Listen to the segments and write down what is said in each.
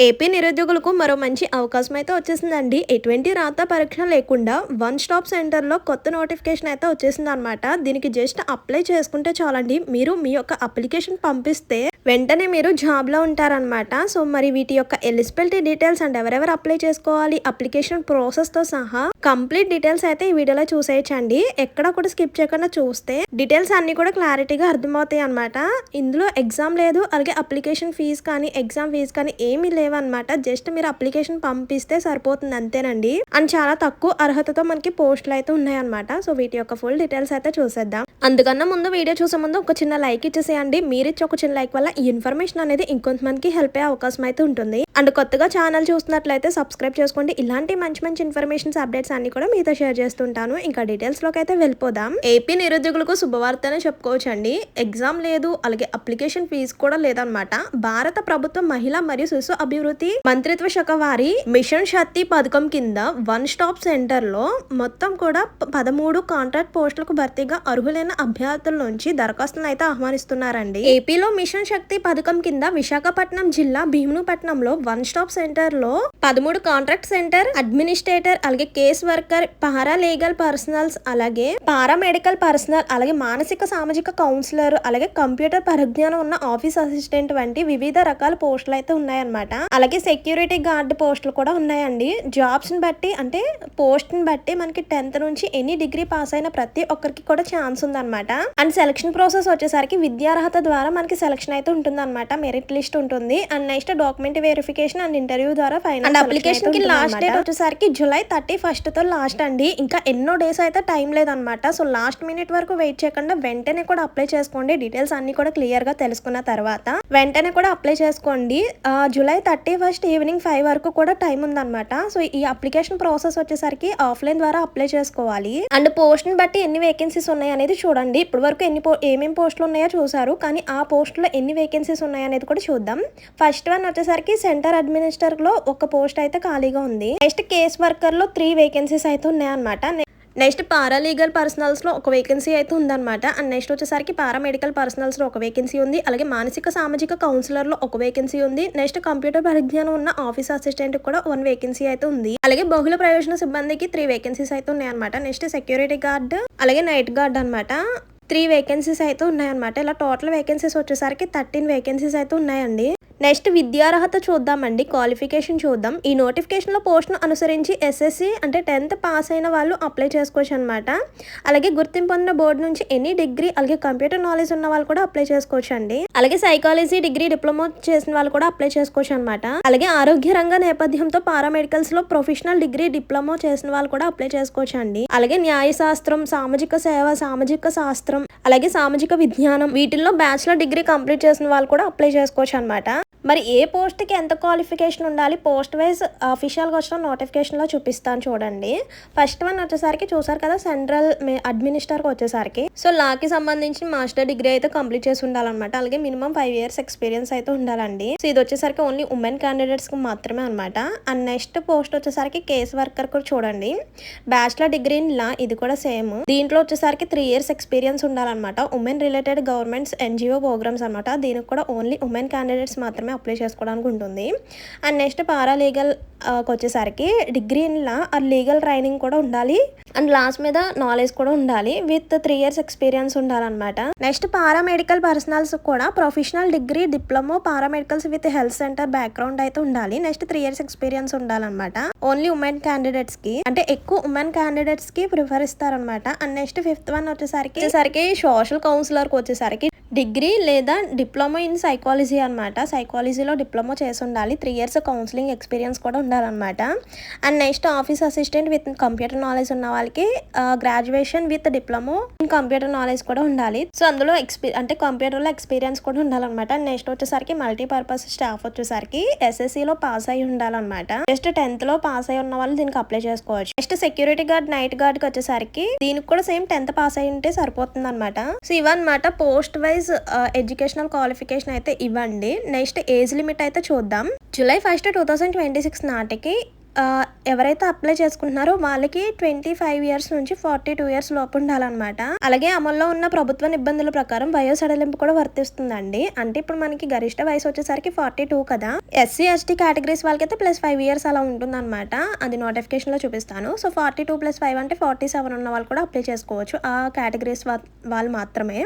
AP నిరుద్యోగులకు మరో మంచి అవకాశం అయితే వచ్చేసిందండి. ఎటువంటి రాత పరీక్ష లేకుండా వన్ స్టాప్ సెంటర్‌లో కొత్త నోటిఫికేషన్ అయితే వచ్చేసిందనమాట. దీనికి జస్ట్ అప్లై చేసుకుంటే చాలండి. మీరు మీ యొక్క అప్లికేషన్ పంపిస్తే వెంటనే మీరు జాబ్‌లో ఉంటారనమాట. సో, మరి వీటి యొక్క ఎలిజిబిలిటీ డీటెయిల్స్ అండ్ ఎవరెవరు అప్లై చేసుకోవాలి, అప్లికేషన్ ప్రాసెస్‌తో సహా కంప్లీట్ డీటెయిల్స్ అయితే ఈ వీడియోలో చూసేయొచ్చండి. ఎక్కడ కూడా స్కిప్ చేయకుండా చూస్తే డీటెయిల్స్ అన్నీ కూడా క్లారిటీగా అర్థమవుతాయి అనమాట. ఇందులో ఎగ్జామ్ లేదు, అలాగే అప్లికేషన్ ఫీజు కానీ, ఎగ్జామ్ ఫీజు కానీ ఏమీ లేవన్నమాట. జస్ట్ మీరు అప్లికేషన్ పంపిస్తే సరిపోతుంది అంతేనండి. అండ్ చాలా తక్కువ అర్హతతో మనకి పోస్టులు అయితే ఉన్నాయన్నమాట. సో, వీటి యొక్క ఫుల్ డీటెయిల్స్ అయితే చూసేద్దాం. అందుకన్నా ముందు వీడియో చూసే ముందు ఒక చిన్న లైక్ ఇచ్చేసేయండి. మీరు ఇచ్చే ఒక చిన్న లైక్ వల్ల ఈ ఇన్ఫర్మేషన్ అనేది ఇంకొంతమందికి హెల్ప్ అయ్యే అవకాశం అయితే ఉంటుంది. అండ్ కొత్తగా ఛానల్ చూస్తున్నట్లయితే సబ్స్క్రైబ్ చేసుకోండి. ఇలాంటి మంచి మంచి ఇన్ఫర్మేషన్స్, అప్డేట్స్ అన్ని కూడా మీతో షేర్ చేస్తుంటాను. ఇంకా డీటెయిల్స్ లోకి అయితే వెళ్ళిపోదాం. ఏపీ నిరుద్యోగులకు శుభవార్తనే చెప్పుకోవచ్చండి. ఎగ్జామ్ లేదు, అలాగే అప్లికేషన్ ఫీజు కూడా లేదనమాట. భారత ప్రభుత్వం మహిళా మరియు శిశు అభివృద్ధి మంత్రిత్వ శాఖ వారి మిషన్ శక్తి పథకం కింద వన్ స్టాప్ సెంటర్ లో మొత్తం కూడా 13 కాంట్రాక్ట్ పోస్టులకు భర్తీగా అర్హులైన అభ్యర్థుల నుంచి దరఖాస్తులను అయితే ఆహ్వానిస్తున్నారండి. ఏపీలో మిషన్ శక్తి పథకం కింద విశాఖపట్నం జిల్లా భీమునిపట్నంలో వన్ స్టాప్ సెంటర్ లో 13 కాంట్రాక్ట్ సెంటర్ అడ్మినిస్ట్రేటర్, అలాగే కేస్ వర్కర్, పారా లీగల్ పర్సనల్స్, అలాగే పారామెడికల్ పర్సనల్, అలాగే మానసిక సామాజిక కౌన్సిలర్, అలాగే కంప్యూటర్ పరిజ్ఞానం ఉన్న ఆఫీస్ అసిస్టెంట్ వంటి వివిధ రకాల పోస్టులు అయితే ఉన్నాయన్నమాట. అలాగే సెక్యూరిటీ గార్డ్ పోస్టులు కూడా ఉన్నాయండి. జాబ్స్ ని బట్టి అంటే పోస్ట్ ని బట్టి మనకి 10th నుంచి ఎనీ డిగ్రీ పాస్ అయిన ప్రతి ఒక్కరికి కూడా ఛాన్స్ ఉందన్నమాట. అండ్ సెలక్షన్ ప్రాసెస్ వచ్చేసరికి విద్యార్హత ద్వారా మనకి సెలక్షన్ అయితే ఉంటుంది అనమాట. మెరిట్ లిస్ట్ ఉంటుంది. And next document verification and interview ద్వారా ఫైనల్. అండ్ అప్లికేషన్ కి లాస్ట్ డేట్ వచ్చేసరికి జూలై 31 తో లాస్ట్ అండి. ఇంకా ఎన్నో డేస్ అయితే టైం లేదనమాట. సో, లాస్ట్ మినిట్ వరకు వెయిట్ చేయకుండా వెంటనే కూడా అప్లై చేసుకోండి. డీటెయిల్స్ అన్ని కూడా క్లియర్ గా తెలుసుకున్న తర్వాత వెంటనే కూడా అప్లై చేసుకోండి. జూలై 31 ఈవినింగ్ 5 వరకు కూడా టైం ఉందన్నమాట. సో, ఈ అప్లికేషన్ ప్రాసెస్ వచ్చేసరికి ఆఫ్లైన్ ద్వారా అప్లై చేసుకోవాలి. అండ్ పోస్ట్ ని బట్టి ఎన్ని వేకెన్సీస్ ఉన్నాయి అనేది చూడండి. ఇప్పటి వరకు ఏమేమి పోస్టులు ఉన్నాయో చూసారు, కానీ ఆ పోస్టులో ఎన్ని వేకెన్సీస్ ఉన్నాయి అనేది కూడా చూద్దాం. ఫస్ట్ వన్ వచ్చేసరికి సెంటర్ అడ్మినిస్టర్ లో ఒక పోస్ట్ అయితే ఖాళీగా ఉంది. నెక్స్ట్ కేస్ వర్కర్ లో 3 వేకెన్సీస్ అయితే ఉన్నాయన్నమాట. నెక్స్ట్ పారాలీగల్ పర్సనల్స్ లో ఒక వేకెన్సీ అయితే ఉందన్నమాట. అండ్ నెక్స్ట్ వచ్చేసరికి పారామెడికల్ పర్సనల్స్ లో ఒక వేకెన్సీ ఉంది. అలాగే మానసిక సామాజిక కౌన్సిలర్ లో ఒక వేకెన్సీ ఉంది. నెక్స్ట్ కంప్యూటర్ పరిజ్ఞానం ఉన్న ఆఫీస్ అసిస్టెంట్ కూడా 1 వేకెన్సీ అయితే ఉంది. అలాగే బహుళ ప్రయోజన సిబ్బందికి 3 వేకెన్సీస్ అయితే ఉన్నాయన్నమాట. నెక్స్ట్ సెక్యూరిటీ గార్డ్, అలాగే నైట్ గార్డ్ అనమాట. 3 వేకెన్సీస్ అయితే ఉన్నాయన్నమాట. ఇలా టోటల్ వేకెన్సీస్ వచ్చేసరికి 13 వేకెన్సీస్ అయితే ఉన్నాయండి. నెక్స్ట్ విద్యార్హత చూద్దామండి. క్వాలిఫికేషన్ చూద్దాం. ఈ నోటిఫికేషన్ లో పోస్ట్ ను అనుసరించి ఎస్ఎస్సి అంటే 10th పాస్ అయిన వాళ్ళు అప్లై చేసుకోవచ్చు అనమాట. అలాగే గుర్తింపు పొందిన బోర్డు నుంచి ఎనీ డిగ్రీ, అలాగే కంప్యూటర్ నాలెడ్జ్ ఉన్న వాళ్ళు కూడా అప్లై చేసుకోవచ్చు అండి. అలాగే సైకాలజీ డిగ్రీ డిప్లొమా చేసిన వాళ్ళు కూడా అప్లై చేసుకోవచ్చు అనమాట. అలాగే ఆరోగ్య రంగ నేపథ్యంతో పారామెడికల్స్ లో ప్రొఫెషనల్ డిగ్రీ డిప్లొమా చేసిన వాళ్ళు కూడా అప్లై చేసుకోవచ్చు అండి. అలాగే న్యాయ శాస్త్రం, సామాజిక సేవ, సామాజిక శాస్త్రం, అలాగే సామాజిక విజ్ఞానం వీటిల్లో బ్యాచిలర్ డిగ్రీ కంప్లీట్ చేసిన వాళ్ళు కూడా అప్లై చేసుకోవచ్చు అనమాట. మరి ఏ పోస్ట్ కి ఎంత క్వాలిఫికేషన్ ఉండాలి, పోస్ట్ వైజ్ అఫీషియల్ గా వచ్చిన నోటిఫికేషన్ లో చూపిస్తాను చూడండి. ఫస్ట్ వన్ వచ్చేసరికి చూసారు కదా, సెంట్రల్ అడ్మినిస్టర్ కి వచ్చేసరికి సో లా కి సంబంధించిన మాస్టర్ డిగ్రీ అయితే కంప్లీట్ చేసి ఉండాలన్నమాట. అలాగే మినిమం 5 years ఎక్స్పీరియన్స్ అయితే ఉండాలండి. సో ఇది వచ్చేసరికి ఓన్లీ ఉమెన్ క్యాండిడేట్స్ కి మాత్రమే అనమాట. అండ్ నెక్స్ట్ పోస్ట్ వచ్చేసరికి కేస్ వర్కర్ కూడా చూడండి. బ్యాచిలర్ డిగ్రీ ఇన్ లా, ఇది కూడా సేమ్. దీంట్లో వచ్చేసరికి 3 years ఎక్స్పీరియన్స్ ఉండాలన్నమాట. Women related governments NGO programmes అనమాట. దీనికి కూడా ఓన్లీ ఉమెన్ క్యాండిడేట్స్ మాత్రమే అప్లై చేసుకోవడానికి ఉంటుంది. అండ్ నెక్స్ట్ పారాలీగల్ వచ్చేసరికి degree in law or legal training కూడా ఉండాలి. అండ్ లాస్ట్ మీద నాలెడ్జ్ కూడా ఉండాలి విత్ 3 years ఎక్స్పీరియన్స్ ఉండాలన్నమాట. నెక్స్ట్ పారామెడికల్ పర్సనల్స్ కూడా professional degree diploma paramedicals with health centre background అయితే ఉండాలి. నెక్స్ట్ 3 years ఎక్స్పీరియన్స్ ఉండాలన్నమాట. ఓన్లీ ఉమెన్ క్యాండిడేట్స్ కి, అంటే ఎక్కువ ఉమెన్ క్యాండిడేట్స్ కి ప్రిఫర్ ఇస్తారనమాట. అండ్ నెక్స్ట్ 5th వన్ వచ్చేసరికి సోషల్ కౌన్సిలర్ కి వచ్చేసరికి డిగ్రీ లేదా డిప్లొమా ఇన్ సైకాలజీ అనమాట. సైకాలజీలో డిప్లొమా చేసి ఉండాలి. 3 years కౌన్సిలింగ్ ఎక్స్పీరియన్స్ కూడా ఉండాలన్నమాట. And next office assistant with computer knowledge ఉన్న వాళ్ళకి graduation with diploma in computer knowledge కూడా ఉండాలి. సో అందులో అంటే కంప్యూటర్లో ఎక్స్పీరియన్స్ కూడా ఉండాలన్నమాట. నెక్స్ట్ వచ్చేసరికి మల్టీపర్పస్ స్టాఫ్ వచ్చేసరికి SSCలో పాస్ అయి ఉండాలన్నమాట. జస్ట్ 10th లో పాస్ అయి ఉన్న వాళ్ళు దీనికి అప్లై చేసుకోవచ్చు. Next security guard, night gourd కి వచ్చేసరికి దీనికి కూడా సేమ్ 10th పాస్ అయి ఉంటే సరిపోతుంది అనమాట. సో ఇవన్నమాట పోస్ట్ వైజ్ ఎడ్యుకేషనల్ క్వాలిఫికేషన్ అయితే ఇవ్వండి. నెక్స్ట్ ఏజ్ లిమిట్ అయితే చూద్దాం. జూలై 1, 2026 నాటికి ఎవరైతే అప్లై చేసుకుంటున్నారో వాళ్ళకి 25 ఇయర్స్ నుంచి 42 ఇయర్స్ లోపు ఉండాలన్నమాట. అలాగే అమల్లో ఉన్న ప్రభుత్వ నిబంధనల ప్రకారం వయో సడలింపు కూడా వర్తిస్తుందండి. అంటే ఇప్పుడు మనకి గరిష్ట వయసు వచ్చేసరికి 42 కదా. ఎస్సీ ఎస్టీ కేటగిరీస్ వాళ్ళకైతే +5 ఇయర్స్ అలా ఉంటుందన్నమాట. అది నోటిఫికేషన్లో చూపిస్తాను. సో 42 + 5 అంటే 47 ఉన్న వాళ్ళు కూడా అప్లై చేసుకోవచ్చు. ఆ కేటగిరీస్ వాళ్ళు మాత్రమే.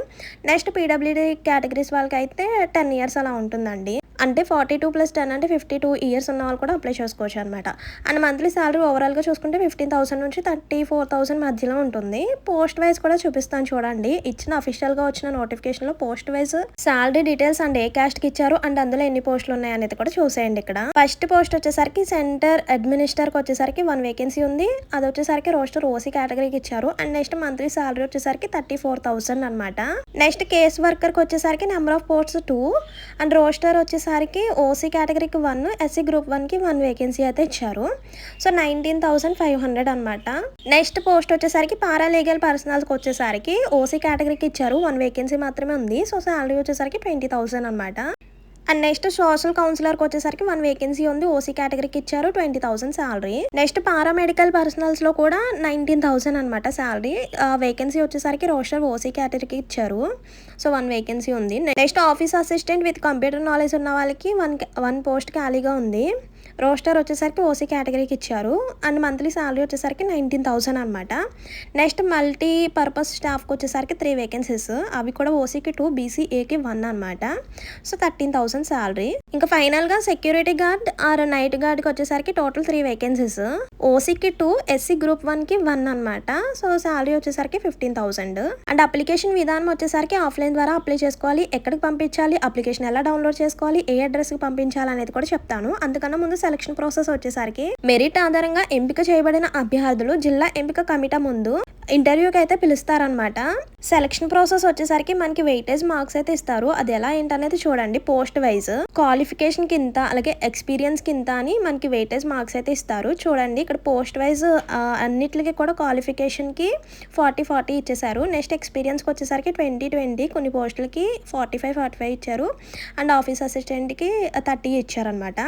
నెక్స్ట్ పీడబ్ల్యూడీ కేటగిరీస్ వాళ్ళకి అయితే 10 ఇయర్స్ అలా ఉంటుందండి. అంటే 42 + 10 అంటే 52 ఇయర్స్ ఉన్న వాళ్ళు కూడా అప్లై చేసుకోవచ్చు అనమాట. అండ్ మంత్లీ శాలరీ ఓవరాల్గా చూసుకుంటే 15,000 నుంచి 34,000 మధ్యలో ఉంటుంది. పోస్ట్ వైజ్ కూడా చూపిస్తాను చూడండి. ఇచ్చిన అఫీషియల్గా వచ్చిన నోటిఫికేషన్లో post wise salary details and ఏ క్యాస్ట్కి ఇచ్చారు అండ్ అందులో ఎన్ని పోస్టులు ఉన్నాయి అనేది కూడా చూసేయండి. ఇక్కడ ఫస్ట్ పోస్ట్ వచ్చేసరికి సెంటర్ అడ్మినిస్టర్కి వచ్చేసరికి 1 వేకెన్సీ ఉంది. అది వచ్చేసరికి రోస్టర్ ఓసీ కేటగిరీకి ఇచ్చారు. అండ్ నెక్స్ట్ మంత్లీ శాలరీ వచ్చేసరికి 34,000 అనమాట. నెక్స్ట్ కేస్ వర్కర్కి వచ్చేసరికి number of posts 2 and roster వచ్చేసరికి ఓసీ కేటగిరీకి 1, ఎస్సీ గ్రూప్ 1కి 1 వేకెన్సీ అయితే ఇచ్చారు. సో 19,500 అనమాట. నెక్స్ట్ పోస్ట్ వచ్చేసరికి పారాలీగల్ పర్సనల్స్కి వచ్చేసరికి ఓసీ కేటగిరీకి ఇచ్చారు. 1 వేకెన్సీ మాత్రమే ఉంది. సో శాలరీ వచ్చేసరికి 20,000 అనమాట. అండ్ నెక్స్ట్ సోషల్ కౌన్సిలర్కి వచ్చేసరికి 1 వేకెన్సీ ఉంది. ఓసీ కేటగిరీకి ఇచ్చారు. 20,000 శాలరీ. నెక్స్ట్ పారామెడికల్ పర్సనల్స్లో కూడా 19,000 అనమాట శాలరీ. వేకెన్సీ వచ్చేసరికి రోస్టర్ ఓసీ కేటగిరీకి ఇచ్చారు. సో 1 వేకెన్సీ ఉంది. Next office assistant with computer knowledge ఉన్న వాళ్ళకి 1 పోస్ట్ ఖాళీగా ఉంది. రోస్టర్ వచ్చేసరికి ఓసీ కేటగిరీకి ఇచ్చారు. అండ్ మంత్లీ శాలరీ వచ్చేసరికి 19,000 అనమాట. నెక్స్ట్ మల్టీ పర్పస్ స్టాఫ్కి వచ్చేసరికి 3 వేకెన్సీస్. అవి కూడా ఓసీకి 2, బీసీఏకి 1 అనమాట. So 13,000 salary. ఇంకా ఫైనల్గా సెక్యూరిటీ గార్డ్ ఆర్ నైట్ గార్డ్కి వచ్చేసరికి టోటల్ 3 వేకెన్సీస్. ఓసీకి 2, ఎస్సీ గ్రూప్ 1కి 1 అనమాట. సో శాలరీ వచ్చేసరికి 15,000. అండ్ అప్లికేషన్ విధానం వచ్చేసరికి ఆఫ్లైన్ ద్వారా అప్లై చేసుకోవాలి. ఎక్కడికి పంపించాలి, అప్లికేషన్ ఎలా డౌన్లోడ్ చేసుకోవాలి, ఏ అడ్రస్కి పంపించాలి అనేది కూడా చెప్తాను. అందుకన్నా ముందు సెలక్షన్ ప్రాసెస్ వచ్చేసరికి మెరిట్ ఆధారంగా ఎంపిక చేయబడిన అభ్యర్థులు జిల్లా ఎంపిక కమిటీ ముందు ఇంటర్వ్యూకి అయితే పిలుస్తారనమాట. సెలక్షన్ ప్రాసెస్ వచ్చేసరికి మనకి వెయిటేజ్ మార్క్స్ అయితే ఇస్తారు. అది ఎలా ఏంటనేది చూడండి. పోస్ట్ వైజ్ క్వాలిఫికేషన్ కింద అలాగే ఎక్స్పీరియన్స్ కింద అని మనకి వెయిటేజ్ మార్క్స్ అయితే ఇస్తారు. చూడండి ఇక్కడ పోస్ట్ వైజ్ అన్నిటికి కూడా క్వాలిఫికేషన్కి 40 ఇచ్చేసారు. నెక్స్ట్ ఎక్స్పీరియన్స్కి వచ్చేసరికి 20 కొన్ని పోస్టులకి 45 ఇచ్చారు. అండ్ ఆఫీస్ అసిస్టెంట్కి 30 ఇచ్చారనమాట.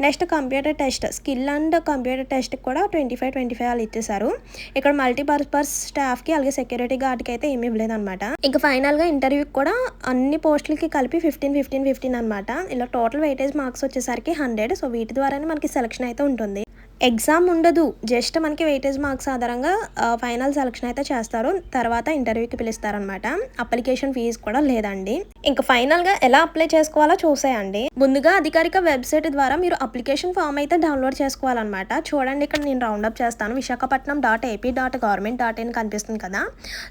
Next computer test skill and computer టెస్ట్కి కూడా 25 వాళ్ళు ఇచ్చేసారు. ఇక్కడ మల్టీపర్పస్ స్టాఫ్కి అలాగే సెక్యూరిటీ గార్డ్కి అయితే ఏమీ ఇవ్వలేదు అనమాట. ఇంకా ఫైనల్గా ఇంటర్వ్యూకి కూడా అన్ని పోస్టులకి కలిపి 15 అనమాట. ఇలా టోటల్ వెయిటేజ్ మార్క్స్ వచ్చేసరికి 100. సో వీటి ద్వారానే మనకి సెలక్షన్ అయితే ఉంటుంది. ఎగ్జామ్ ఉండదు. జస్ట్ మనకి వెయిటేజ్ మార్క్స్ ఆధారంగా ఫైనల్ సెలక్షన్ అయితే చేస్తారు. తర్వాత ఇంటర్వ్యూకి పిలుస్తారనమాట. అప్లికేషన్ ఫీజు కూడా లేదండి. ఇంకా ఫైనల్గా ఎలా అప్లై చేసుకోవాలో చూసేయండి. ముందుగా అధికారిక వెబ్సైట్ ద్వారా మీరు అప్లికేషన్ ఫామ్ అయితే డౌన్లోడ్ చేసుకోవాలన్నమాట. చూడండి ఇక్కడ నేను రౌండప్ చేస్తాను. visakhapatnam.ap.government.in కనిపిస్తుంది కదా.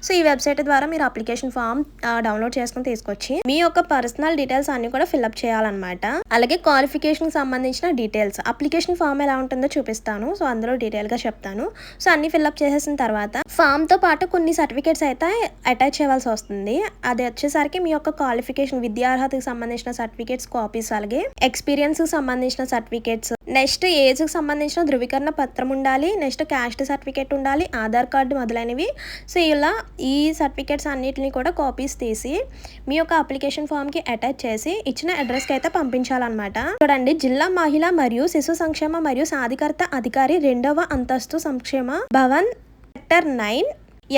సో ఈ వెబ్సైట్ ద్వారా మీరు అప్లికేషన్ ఫామ్ డౌన్లోడ్ చేసుకుని తీసుకొచ్చి మీ యొక్క పర్సనల్ డీటెయిల్స్ అన్ని కూడా ఫిల్అప్ చేయాలన్నమాట. అలాగే క్వాలిఫికేషన్ సంబంధించిన డీటెయిల్స్ అప్లికేషన్ ఫామ్ ఎలా ఉంటుందో చూపిస్తాను. సో అందులో డీటెయిల్గా చెప్తాను. సో అన్ని ఫిల్అప్ చేసేసిన తర్వాత ఫామ్తో పాటు కొన్ని సర్టిఫికేట్స్ అయితే అటాచ్ చేయాల్సి వస్తుంది. అది వచ్చేసరికి మీ యొక్క క్వాలిఫికేషన్ విద్యార్హతకి సంబంధించిన సర్టిఫికేట్స్ కాపీస్, అలాగే ఎక్స్పీరియన్స్కి సంబంధించిన సర్టిఫికేట్స్, నెక్స్ట్ ఏజ్కి సంబంధించిన ధృవీకరణ పత్రం ఉండాలి, నెక్స్ట్ క్యాస్ట్ సర్టిఫికేట్ ఉండాలి, ఆధార్ కార్డు మొదలైనవి. సో ఇలా ఈ సర్టిఫికేట్స్ అన్నిటిని కూడా కాపీస్ తీసి మీ యొక్క అప్లికేషన్ ఫామ్కి అటాచ్ చేసి ఇచ్చిన అడ్రస్కి అయితే పంపించాలన్నమాట. చూడండి, జిల్లా మహిళా మరియు శిశు సంక్షేమ మరియు సాధికారత అధికారి 2వ అంతస్తు సంక్షేమ Bhavan sector 9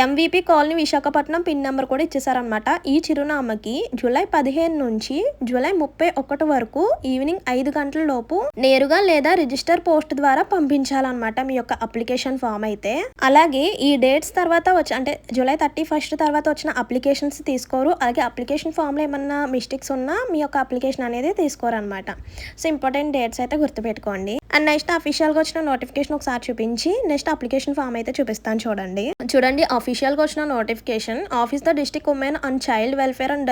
MVP colony Visakhapatnam pin number కూడా ఇచ్చేసారనమాట. ఈ చిరునామాకి జూలై 15 నుంచి జూలై 31 వరకు ఈవినింగ్ 5 గంటల లోపు నేరుగా లేదా రిజిస్టర్ పోస్ట్ ద్వారా పంపించాలన్నమాట మీ యొక్క అప్లికేషన్ ఫామ్ అయితే. అలాగే ఈ డేట్స్ తర్వాత అంటే జూలై 31 తర్వాత వచ్చిన అప్లికేషన్స్ తీసుకోరు. అలాగే అప్లికేషన్ ఫామ్లో ఏమన్నా మిస్టేక్స్ ఉన్నా మీ యొక్క అప్లికేషన్ అనేది తీసుకోరు అనమాట. సో ఇంపార్టెంట్ డేట్స్ అయితే గుర్తుపెట్టుకోండి. అండ్ నెక్స్ట్ అఫీషియల్గా వచ్చిన నోటిఫికేషన్ ఒకసారి చూపించి నెక్స్ట్ అప్లికేషన్ ఫామ్ అయితే చూపిస్తాను చూడండి. అఫీషియల్గా వచ్చిన notification office the district women and child welfare and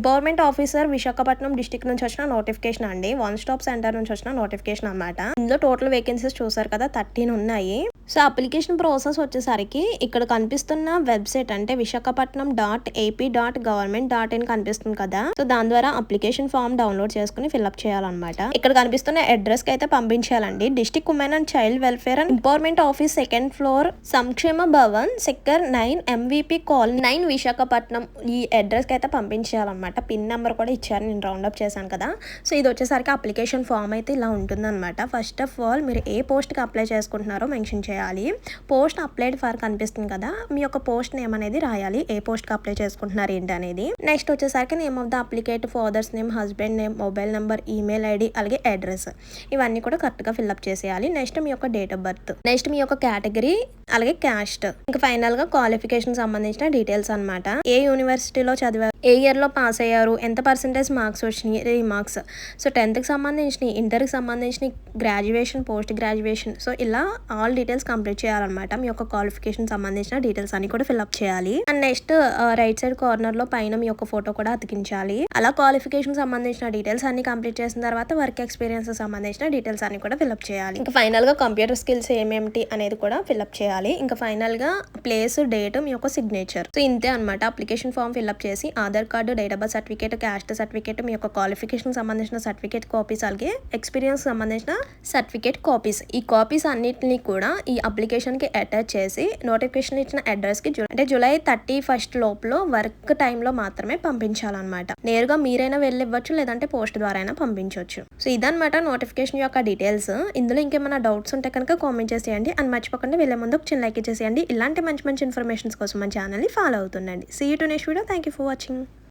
government officer Visakhapatnam district నుంచి వచ్చిన నోటిఫికేషన్ అండి. 1 స్టాప్ సెంటర్ నుంచి వచ్చిన నోటిఫికేషన్ అనమాట. ఇందులో టోటల్ వేకెన్సీస్ చూసారు కదా, 13 ఉన్నాయి. సో అప్లికేషన్ ప్రాసెస్ వచ్చేసరికి ఇక్కడ కనిపిస్తున్న వెబ్సైట్ అంటే visakhapatnam.ap.government.in కనిపిస్తుంది కదా. సో దాని ద్వారా అప్లికేషన్ ఫామ్ డౌన్లోడ్ చేసుకుని ఫిల్అప్ చేయాలన్నమాట. ఇక్కడ కనిపిస్తున్న అడ్రస్ కి అయితే పంపించాలండి. District women and child welfare and empowerment office 2nd floor Sankshema Bhavan sector 9 MVP colony 9 Visakhapatnam ఈ అడ్రస్ కి అయితే పంపించాలన్నమాట. పిన్ నెంబర్ కూడా ఇచ్చారు, నేను రౌండ్ అప్ చేశాను కదా. సో ఇది వచ్చేసరికి అప్లికేషన్ ఫామ్ అయితే ఇలా ఉంటుందన్నమాట. ఫస్ట్ ఆఫ్ ఆల్ మీరు ఏ పోస్ట్ కి అప్లై చేసుకుంటున్నారో మెన్షన్ చేయాలి. పోస్ట్ అప్లైడ్ ఫర్ కనిపిస్తుంది కదా, మీ యొక్క పోస్ట్ నేమ్ అనేది రాయాలి. ఏ పోస్ట్ కి అప్లై చేసుకుంటున్నారు ఏంటి అనేది. నెక్స్ట్ వచ్చేసరికి name of the applicant, father's name, husband name, mobile number, email ID, అలాగే అడ్రస్, ఇవన్నీ కూడా కరెక్ట్ గా ఫిల్అప్ చేసేయాలి. నెక్స్ట్ మీ యొక్క డేట్ ఆఫ్ బర్త్, నెక్స్ట్ మీ యొక్క కేటగిరీ, అలాగే క్యాస్ట్, ఇంకా ఫైనల్ గా క్వాలిఫికేషన్ సంబంధించిన డీటెయిల్స్ అన్నమాట. ఏ యూనివర్సిటీలో చదివారు, ఏ ఇయర్ లో పాస్ అయ్యారు, ఎంత పర్సెంటేజ్ మార్క్స్ వచ్చినాయి, రీమార్క్స్, సో 10th కి సంబంధించిన, ఇంటర్ కి సంబంధించిన, గ్రాడ్యుయేషన్, పోస్ట్ గ్రాడ్యుయేషన్, సో ఇలా ఆల్ డీటెయిల్స్ కంప్లీట్ చేయాలన్నమాట. మీ యొక్క క్వాలిఫికేషన్ సంబంధించిన డీటెయిల్స్ అన్ని కూడా ఫిల్అప్ చేయాలి. And next right side corner లో పైన మీ యొక్క ఫోటో కూడా అతికించాలి. అలా క్వాలిఫికేషన్ సంబంధించిన డీటెయిల్స్ అన్ని కంప్లీట్ చేసిన తర్వాత వర్క్ ఎక్స్పీరియన్స్ సంబంధించిన డీటెయిల్స్ అన్ని కూడా ఫిల్అప్ చేయాలి. ఇంకా ఫైనల్ గా కంప్యూటర్ స్కిల్స్ ఏమేమిటి అనేది కూడా ఫిల్అప్ చేయాలి. ఇంకా ఫైనల్ గా ప్లేస్, డేట్, మీ యొక్క సిగ్నేచర్, సో ఇంతే అనమాట. అప్లికేషన్ ఫామ్ ఫిల్అప్ చేసి Aadhaar card, date of birth certificate, caste certificate, మీ యొక్క క్వాలిఫికేషన్ సంబంధించిన సర్టిఫికేట్ కాపీస్, అలాగే ఎక్స్పీరియన్స్ సంబంధించిన సర్టిఫికేట్ కాపీస్, ఈ కాపీస్ అన్నిటిని కూడా ఈ అప్లికేషన్ కి అటాచ్ చేసి నోటిఫికేషన్ ఇచ్చిన అడ్రస్ కి అంటే జూలై 31st లోపల వర్క్ టైంలో మాత్రమే పంపించాలన్నమాట. నేరుగా మీరైనా వెళ్ళి ఇవ్వచ్చు, లేదంటే పోస్ట్ ద్వారా అయినా పంపించవచ్చు. సో ఇదన్నమాట నోటిఫికేషన్ యొక్క డీటెయిల్స్. ఇందులో ఇంకేమైనా డౌట్స్ ఉంటే కనుక కామెంట్ చేసేయండి. అండ్ మర్చిపోకుండా వెళ్ళే ముందు ఒక చిన్న లైక్ ఇచ్చేసేయండి. ఇలాంటి మంచి మంచి ఇన్ఫర్మేషన్స్ కోసం మన ఛానల్ని ఫాలో అవుతుండండి. See you to next video. Thank you for watching.